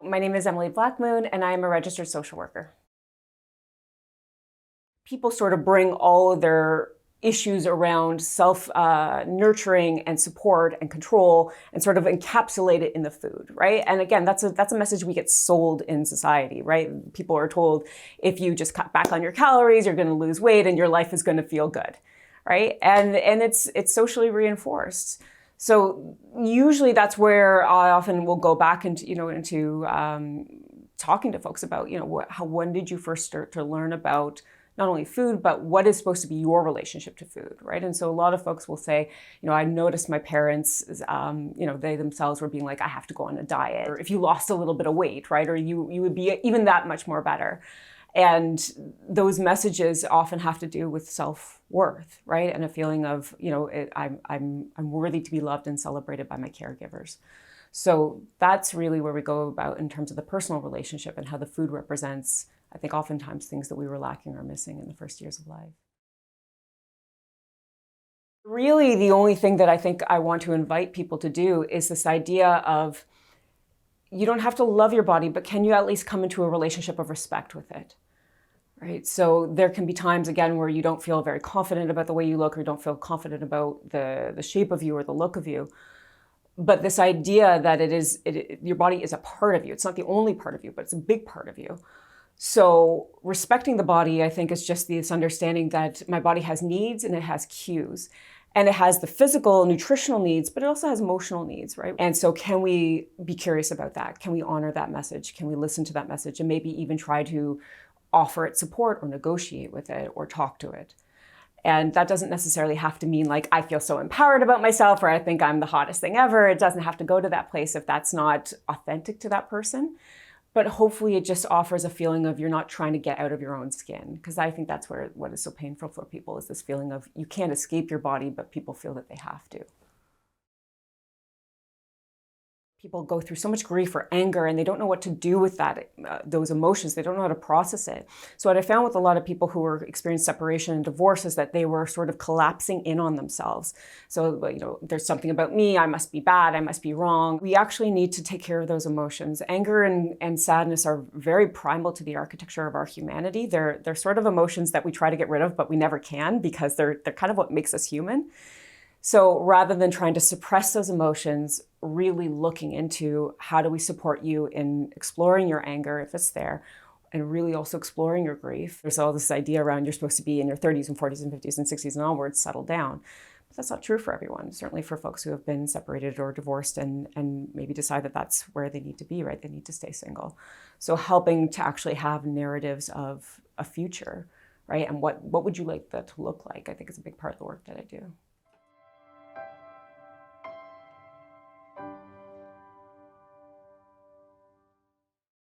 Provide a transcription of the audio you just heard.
My name is Emily Blackmoon, and I am a registered social worker. People sort of bring all of their issues around self-nurturing and support and control and sort of encapsulate it in the food, right? And again, that's a message we get sold in society, right? People are told if you just cut back on your calories, you're going to lose weight and your life is going to feel good, right? And it's socially reinforced. So usually that's where I often will go back into talking to folks about, when did you first start to learn about not only food, but what is supposed to be your relationship to food, right? And so a lot of folks will say, I noticed my parents, they themselves were being like, I have to go on a diet. Or if you lost a little bit of weight, right? Or you would be even that much more better. And those messages often have to do with self-worth, right? And a feeling of, I'm worthy to be loved and celebrated by my caregivers. So that's really where we go about in terms of the personal relationship and how the food represents, I think, oftentimes things that we were lacking or missing in the first years of life. Really, the only thing that I think I want to invite people to do is this idea of you don't have to love your body, but can you at least come into a relationship of respect with it? Right. So there can be times, again, where you don't feel very confident about the way you look or don't feel confident about the shape of you or the look of you. But this idea that your body is a part of you. It's not the only part of you, but it's a big part of you. So respecting the body, I think, is just this understanding that my body has needs and it has cues. And it has the physical, nutritional needs, but it also has emotional needs, right? And so can we be curious about that? Can we honor that message? Can we listen to that message and maybe even try to offer it support or negotiate with it or talk to it? And that doesn't necessarily have to mean like, I feel so empowered about myself or I think I'm the hottest thing ever. It doesn't have to go to that place if that's not authentic to that person. But hopefully it just offers a feeling of you're not trying to get out of your own skin. Because I think that's what is so painful for people is this feeling of you can't escape your body, but people feel that they have to. People go through so much grief or anger and they don't know what to do with those emotions. They don't know how to process it. So what I found with a lot of people who were experiencing separation and divorce is that they were sort of collapsing in on themselves. So, there's something about me, I must be bad, I must be wrong. We actually need to take care of those emotions. Anger and sadness are very primal to the architecture of our humanity. They're sort of emotions that we try to get rid of, but we never can because they're kind of what makes us human. So rather than trying to suppress those emotions, really looking into how do we support you in exploring your anger if it's there, and really also exploring your grief. There's all this idea around you're supposed to be in your 30s and 40s and 50s and 60s and onwards, settle down. But that's not true for everyone. Certainly for folks who have been separated or divorced and maybe decide that that's where they need to be, right? They need to stay single. So helping to actually have narratives of a future, right? And what would you like that to look like, I think is a big part of the work that I do.